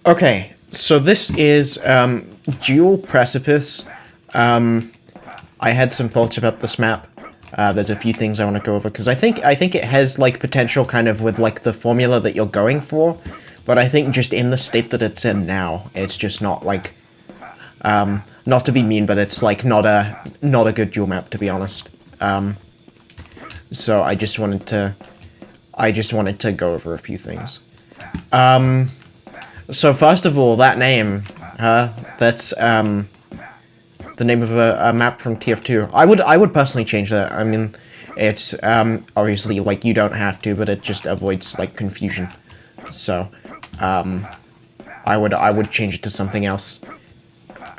Okay, so this is Dual Precipice. I had some thoughts about this map. There's a few things I want to go over because I think it has like potential kind of with like the formula that you're going for, but I think just in the state that it's in now, it's just not like not to be mean, but it's like not a good dual map to be honest. So I just wanted to go over a few things. So first of all, that name, that's the name of a map from TF2. I would personally change that. I mean, it's obviously like you don't have to, but it just avoids like confusion. So, I would change it to something else.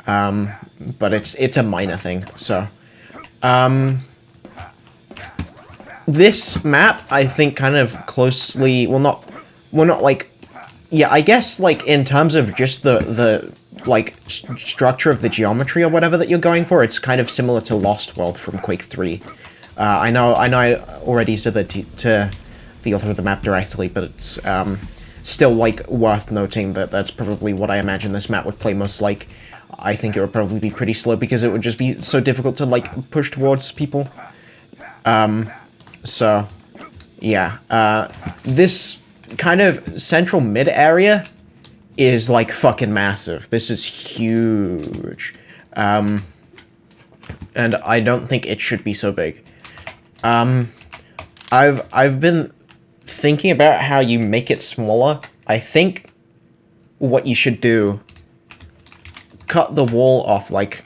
But it's a minor thing. So, this map I think kind of closely, well not like, yeah, I guess like in terms of just the like structure of the geometry or whatever that you're going for, it's kind of similar to Lost World from Quake 3. I already said that to the author of the map directly, but it's still like worth noting that that's probably what I imagine this map would play most like. I think it would probably be pretty slow because it would just be so difficult to like push towards people. So yeah, this kind of central mid area is like fucking massive. This is huge. And I don't think it should be so big. I've been thinking about how you make it smaller. I think what you should do, cut the wall off like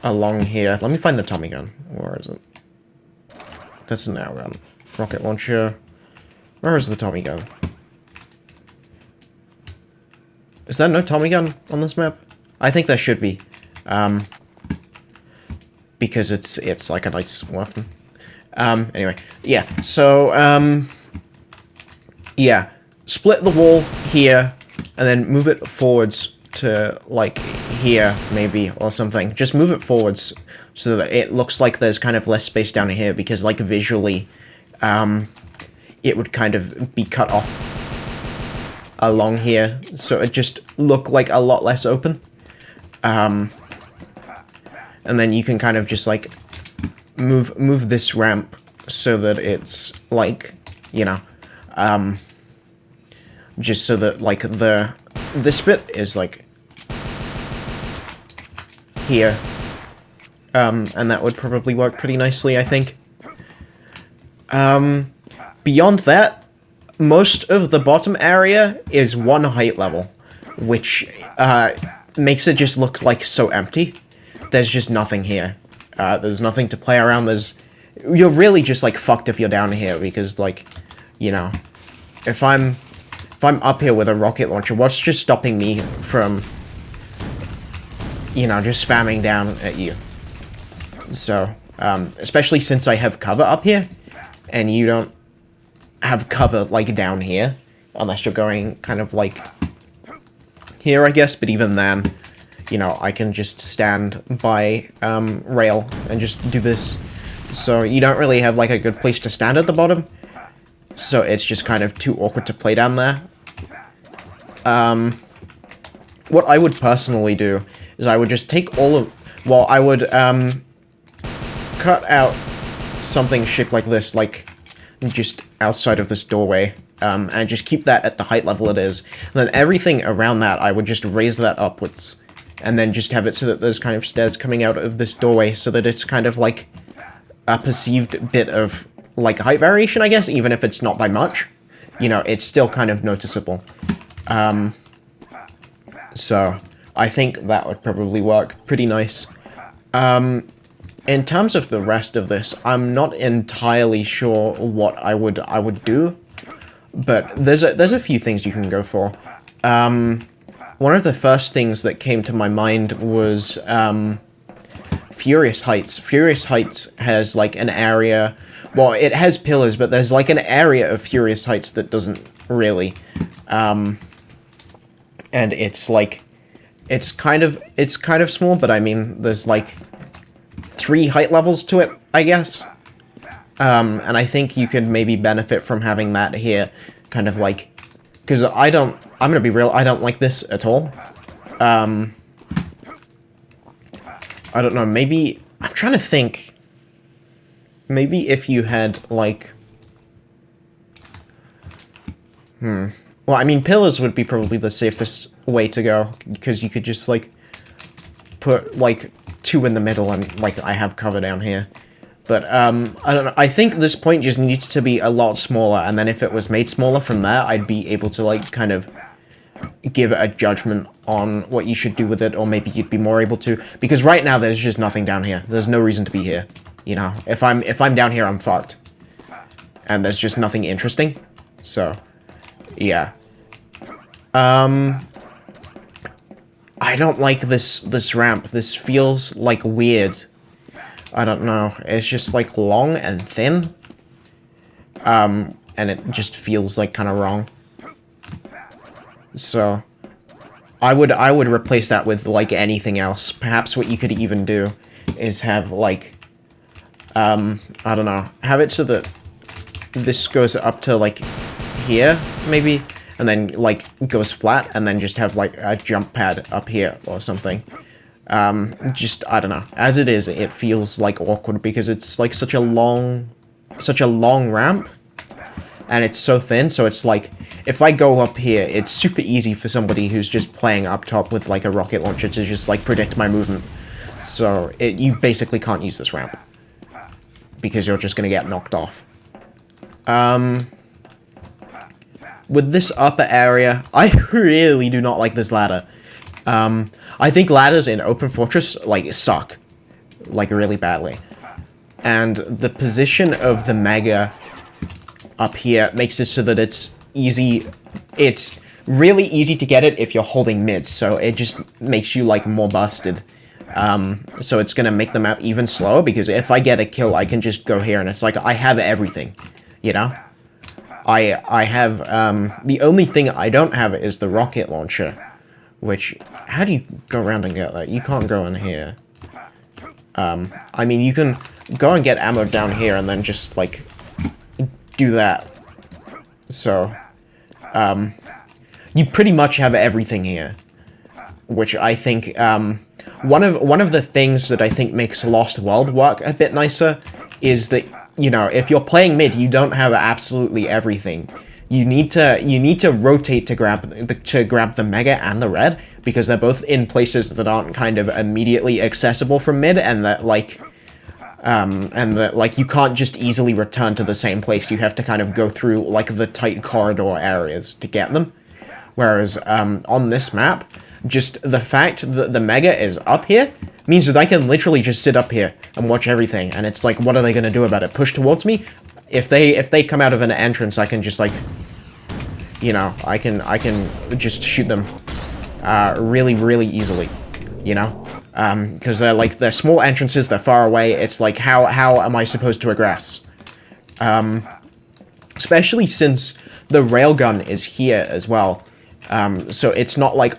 along here. Let me find the Tommy gun. Where is it? That's an air gun. Rocket launcher. Where is the Tommy gun? Is there no Tommy gun on this map? I think there should be. Because it's like a nice weapon. Anyway, yeah. So, yeah. Split the wall here, and then move it forwards to, like, here, maybe, or something. Just move it forwards so that it looks like there's kind of less space down here, because, like, visually, it would kind of be cut off along here, so it just look like a lot less open. And then you can kind of just, like, move this ramp so that it's, like, you know, just so that, like, this bit is, like, here. And that would probably work pretty nicely, I think. Beyond that, most of the bottom area is one height level, which, makes it just look, like, so empty. There's just nothing here. There's nothing to play around. You're really just, like, fucked if you're down here, because, like, you know, if I'm up here with a rocket launcher, what's just stopping me from, you know, just spamming down at you? So, especially since I have cover up here, and you don't have cover, like, down here, unless you're going kind of, like, here, I guess, but even then, you know, I can just stand by, rail and just do this. So you don't really have, like, a good place to stand at the bottom, so it's just kind of too awkward to play down there. What I would personally do is I would just take I would, cut out something shaped like this, like, just outside of this doorway, and just keep that at the height level it is. And then everything around that, I would just raise that upwards, and then just have it so that there's kind of stairs coming out of this doorway, so that it's kind of like a perceived bit of, like, height variation, I guess, even if it's not by much. You know, it's still kind of noticeable. So, I think that would probably work pretty nice. In terms of the rest of this, I'm not entirely sure what I would do, but there's a few things you can go for. One of the first things that came to my mind was Furious Heights. Furious Heights has, like, an area... Well, it has pillars, but there's, like, an area of Furious Heights that doesn't really. And it's, like... It's kind of small, but I mean, there's, like, 3 height levels to it, I guess. And I think you could maybe benefit from having that here, kind of, like, Because I'm gonna be real, I don't like this at all. I don't know, maybe, I'm trying to think, maybe if you had, like, well, I mean, pillars would be probably the safest way to go, because you could just, like, put, like, 2 in the middle and, like, I have cover down here. But, I don't know, I think this point just needs to be a lot smaller, and then if it was made smaller from there, I'd be able to, like, kind of give a judgment on what you should do with it, or maybe you'd be more able to, because right now there's just nothing down here. There's no reason to be here, you know? If I'm down here, I'm fucked. And there's just nothing interesting, so, yeah. I don't like this ramp. This feels, like, weird. I don't know. It's just, like, long and thin. And it just feels, like, kind of wrong. So, I would replace that with, like, anything else. Perhaps what you could even do is have, like, I don't know, have it so that this goes up to, like, here, maybe? And then, like, goes flat, and then just have, like, a jump pad up here or something. Just, I don't know. As it is, it feels, like, awkward because it's, like, such a long ramp. And it's so thin, so it's, like, if I go up here, it's super easy for somebody who's just playing up top with, like, a rocket launcher to just, like, predict my movement. So, you basically can't use this ramp. Because you're just gonna get knocked off. With this upper area, I really do not like this ladder. I think ladders in Open Fortress, like, suck. Like, really badly. And the position of the Mega up here makes it so that it's really easy to get it if you're holding mid, so it just makes you, like, more busted. So it's gonna make the map even slower, because if I get a kill, I can just go here, and it's like, I have everything, you know? I have, the only thing I don't have is the rocket launcher, which, how do you go around and get that? You can't go in here. I mean, you can go and get ammo down here, and then just, like, do that. So, you pretty much have everything here, which I think, one of the things that I think makes Lost World work a bit nicer is that, you know, if you're playing mid, you don't have absolutely everything. You need to rotate to grab the Mega and the Red, because they're both in places that aren't kind of immediately accessible from mid, and that, like, you can't just easily return to the same place. You have to kind of go through, like, the tight corridor areas to get them. Whereas, on this map, just the fact that the Mega is up here means that I can literally just sit up here and watch everything, and it's like, what are they gonna do about it? Push towards me? If they come out of an entrance, I can just, like, you know, I can just shoot them, really, really easily, you know? Because they're small entrances, they're far away, it's like, how am I supposed to aggress? Especially since the railgun is here as well. So it's not like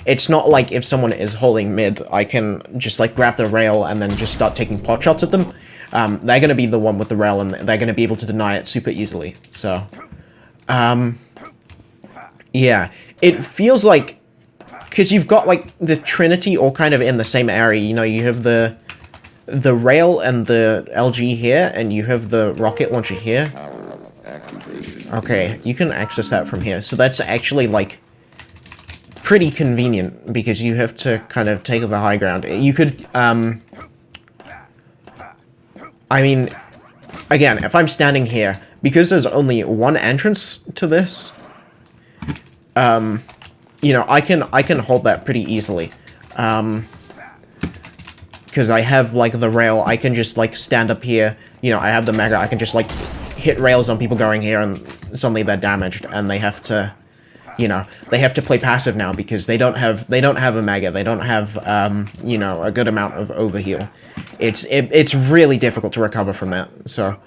it's not like if someone is holding mid, I can just, like, grab the rail and then just start taking pot shots at them. They're gonna be the one with the rail, and they're gonna be able to deny it super easily, so. Yeah, it feels like, because you've got, like, the Trinity all kind of in the same area, you know, you have the rail and the LG here, and you have the rocket launcher here. Okay, you can access that from here, so that's actually, like, pretty convenient, because you have to kind of take the high ground. You could, I mean, again, if I'm standing here, because there's only one entrance to this, you know, I can hold that pretty easily. Because I have, like, the rail, I can just, like, stand up here, you know, I have the Mega, I can just, like, hit rails on people going here, and suddenly they're damaged, and they have to, you know, they have to play passive now, because they don't have a Mega, they don't have, you know, a good amount of overheal. It's really difficult to recover from that, so,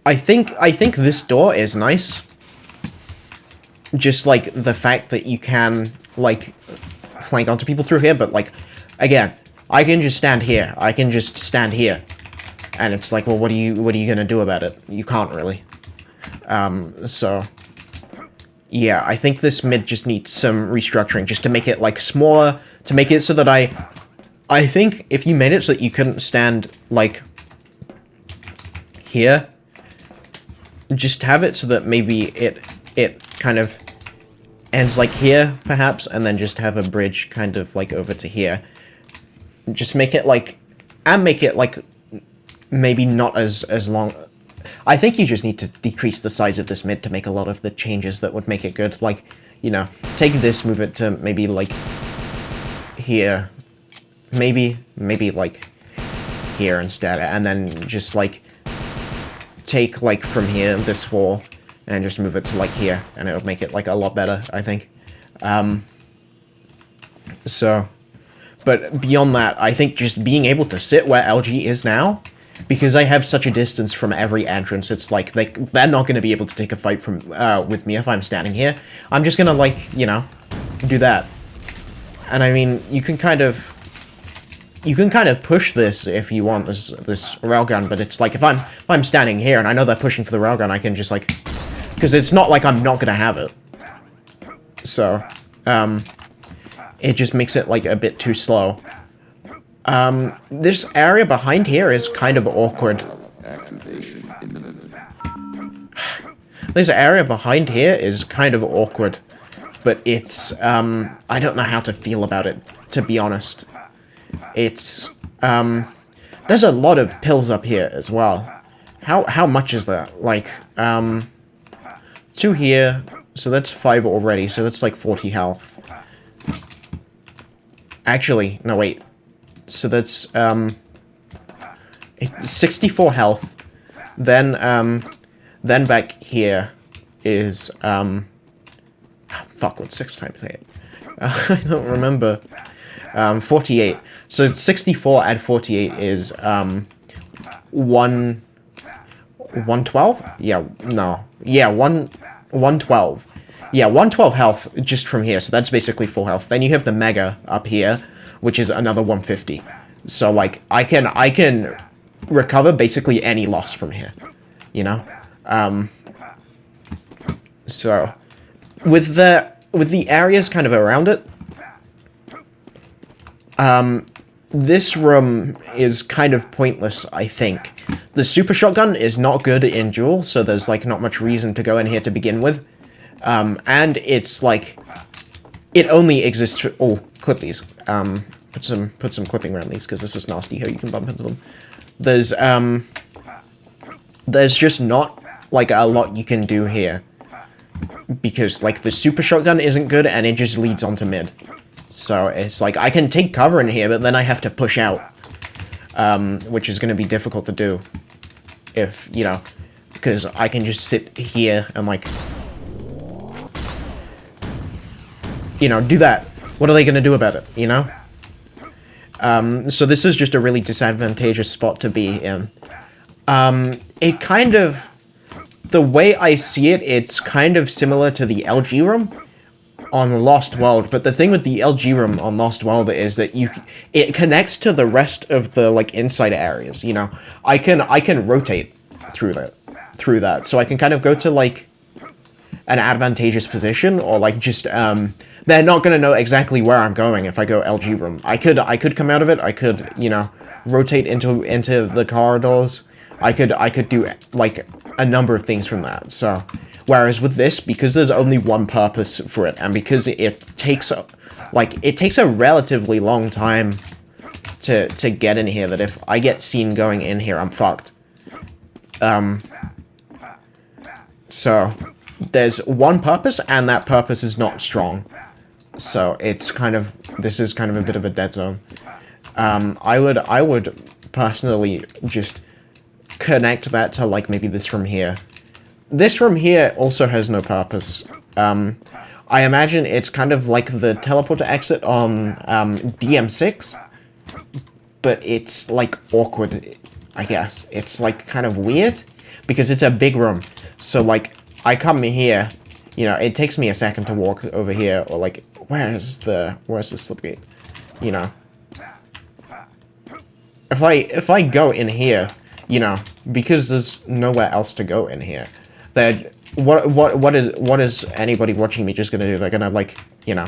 I think this door is nice. Just, like, the fact that you can, like, flank onto people through here, but, like, again, I can just stand here. I can just stand here. And it's like, well, what are you gonna do about it? You can't really. So yeah, I think this mid just needs some restructuring, just to make it, like, smaller, to make it so that I think if you made it so that you couldn't stand, like, here, just have it so that maybe it kind of ends, like, here, perhaps, and then just have a bridge kind of, like, over to here. Just make it, like, and make it, like, maybe not as long. I think you just need to decrease the size of this mid to make a lot of the changes that would make it good. Like, you know, take this, move it to maybe, like, here. Maybe, like, here instead. And then just, like, take, like, from here, this wall, and just move it to, like, here. And it'll make it, like, a lot better, I think. So, but beyond that, I think just being able to sit where LG is now, because I have such a distance from every entrance, it's like, they're not going to be able to take a fight from with me if I'm standing here. I'm just going to, like, you know, do that. And I mean, you can kind of push this if you want, this railgun, but it's like, if I'm standing here and I know they're pushing for the railgun, I can just, like, because it's not like I'm not going to have it. So, it just makes it, like, a bit too slow. This area behind here is kind of awkward. This area behind here is kind of awkward, but it's, I don't know how to feel about it, to be honest. It's, there's a lot of pills up here as well. How much is that? Like, 2 here, so that's 5 already, so that's like 40 health. Actually, no, wait. So that's, 64 health. Then back here is, fuck, what's 6 times 8? I don't remember. 48. So 64 add 48 is, 112? Yeah, no. Yeah, 112. Yeah, 112 health just from here, so that's basically full health. Then you have the Mega up here, which is another 150. So, like, I can recover basically any loss from here, you know? So, with the areas kind of around it, this room is kind of pointless, I think. The super shotgun is not good in duel, so there's, like, not much reason to go in here to begin with. And it's, like, it only exists for... Oh, clip these. Put some clipping around these, because this is nasty how you can bump into them. There's just not, like, a lot you can do here. Because, like, the super shotgun isn't good, and it just leads onto mid. So, it's like, I can take cover in here, but then I have to push out. Which is going to be difficult to do. If, you know, because I can just sit here and, like... You know, do that. What are they going to do about it, you know? So this is just a really disadvantageous spot to be in. It kind of... The way I see it, it's kind of similar to the LG room on Lost World, but the thing with the LG room on Lost World is that it connects to the rest of the, like, inside areas, you know? I can rotate through that, so I can kind of go to, like, an advantageous position, or, like, just, they're not gonna know exactly where I'm going if I go LG room. I could come out of it, I could, you know, rotate into the corridors, I could do, like, a number of things from that, so... Whereas with this, because there's only one purpose for it, and because it takes a relatively long time to get in here, that if I get seen going in here, I'm fucked. So, there's one purpose, and that purpose is not strong. So, it's kind of, this is kind of a bit of a dead zone. I would personally just connect that to, like, maybe this from here. This room here also has no purpose. I imagine it's kind of like the teleporter exit on DM6, but it's, like, awkward, I guess. It's, like, kind of weird, because it's a big room. So, like, I come here, you know, it takes me a second to walk over here, or, like, where's the slip gate? You know. If I go in here, you know, because there's nowhere else to go in here, They're what is anybody watching me just gonna do? They're gonna like, you know,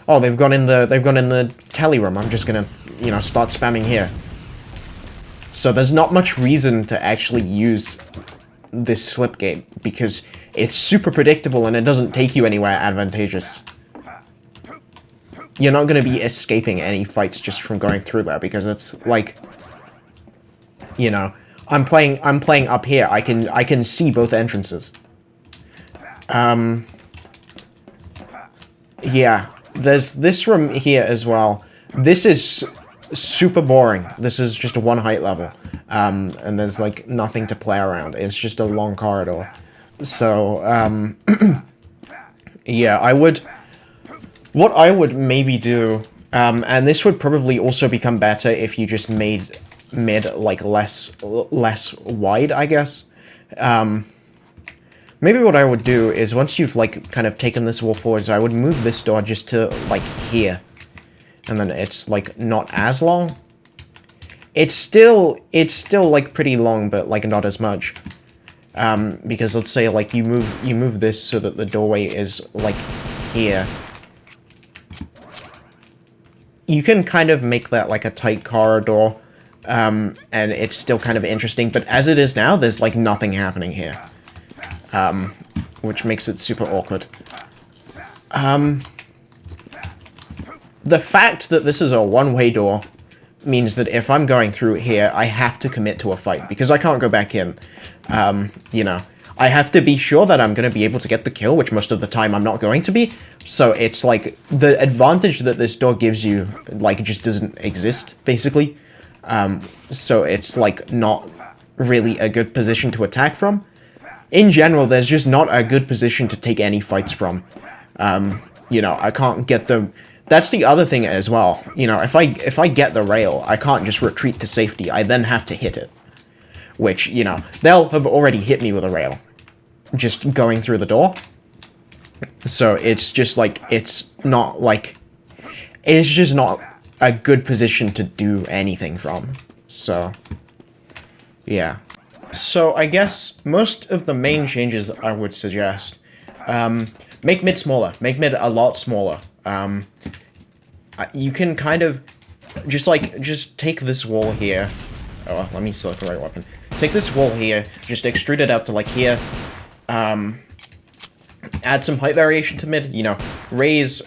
oh, they've gone in the telly room. I'm just gonna, you know, start spamming here. So there's not much reason to actually use this slipgate because it's super predictable and it doesn't take you anywhere advantageous. You're not going to be escaping any fights just from going through there because it's like, you know, I'm playing up here. I can see both entrances. Yeah, there's this room here as well. This is super boring. This is just a one height level. And there's like nothing to play around. It's just a long corridor. So, yeah, what I would maybe do, and this would probably also become better if you just made mid like less wide, I guess. Maybe what I would do is once you've like kind of taken this wall forwards, I would move this door just to like here. And then it's like not as long. It's still like pretty long, but like not as much. Because let's say like you move this so that the doorway is like here. You can kind of make that like a tight corridor, and it's still kind of interesting, but as it is now, there's like nothing happening here. Which makes it super awkward. The fact that this is a one-way door means that if I'm going through here, I have to commit to a fight, because I can't go back in. You know, I have to be sure that I'm going to be able to get the kill, which most of the time I'm not going to be. So it's like, the advantage that this door gives you, like, just doesn't exist, basically. So it's, like, not really a good position to attack from. In general, there's just not a good position to take any fights from. You know, I can't get the... That's the other thing as well. You know, if I get the rail, I can't just retreat to safety. I then have to hit it. Which, you know, they'll have already hit me with a rail. Just going through the door. So it's just like, it's not like... It's just not a good position to do anything from. So, yeah. So I guess most of the main changes I would suggest, make mid smaller. Make mid a lot smaller. You can kind of just take this wall here. Oh, let me select the right weapon. Take this wall here, just extrude it out to like here. Add some height variation to mid, you know, raise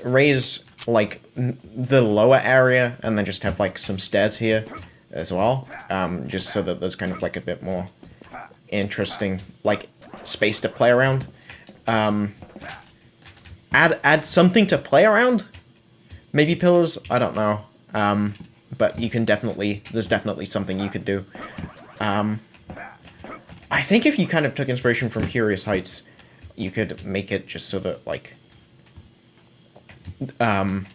like the lower area, and then just have like some stairs here as well. Just so that there's kind of like a bit more interesting like space to play around. Add something to play around. Maybe pillars, I don't know. But you can there's definitely something you could do. I think if you kind of took inspiration from Curious Heights, you could make it just so that, like... I'm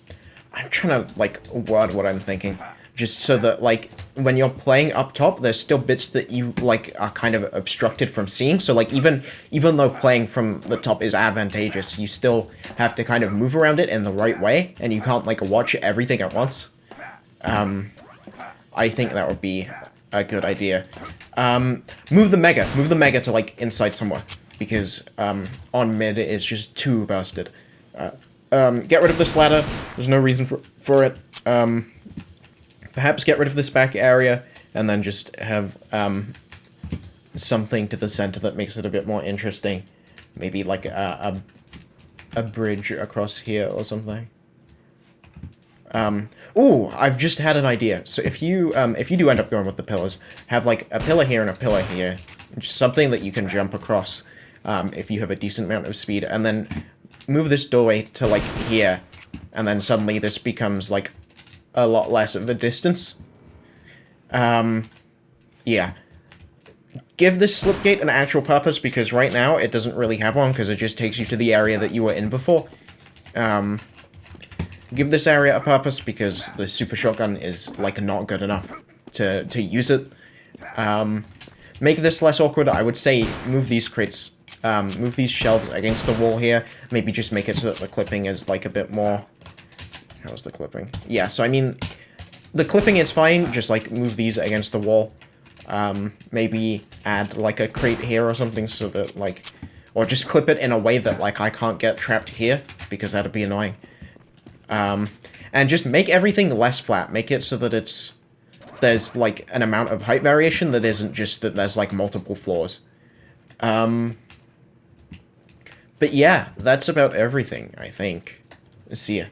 trying to, like, word what I'm thinking. Just so that, like, when you're playing up top, there's still bits that you, like, are kind of obstructed from seeing. So, like, even though playing from the top is advantageous, you still have to kind of move around it in the right way, and you can't, like, watch everything at once. I think that would be a good idea. Move the Mega to, like, inside somewhere, because, on mid, it's just too busted. Get rid of this ladder. There's no reason for it. Perhaps get rid of this back area, and then just have, something to the center that makes it a bit more interesting. Maybe, like, a bridge across here or something. Ooh, I've just had an idea. So if you do end up going with the pillars, have, like, a pillar here and a pillar here. Just something that you can jump across, if you have a decent amount of speed, and then move this doorway to, like, here, and then suddenly this becomes, like, a lot less of a distance. Yeah. Give this slipgate an actual purpose, because right now it doesn't really have one, because it just takes you to the area that you were in before. Give this area a purpose, because the super shotgun is, like, not good enough to use it. Make this less awkward. I would say move these crates, move these shelves against the wall here. Maybe just make it so that the clipping is, like, a bit more... How's the clipping? Yeah, so I mean, the clipping is fine, just, like, move these against the wall. Maybe add, like, a crate here or something so that, like... Or just clip it in a way that, like, I can't get trapped here, because that'd be annoying. And just make everything less flat. Make it so that there's, like, an amount of height variation that isn't just that there's, like, multiple floors. But yeah, that's about everything, I think. See ya.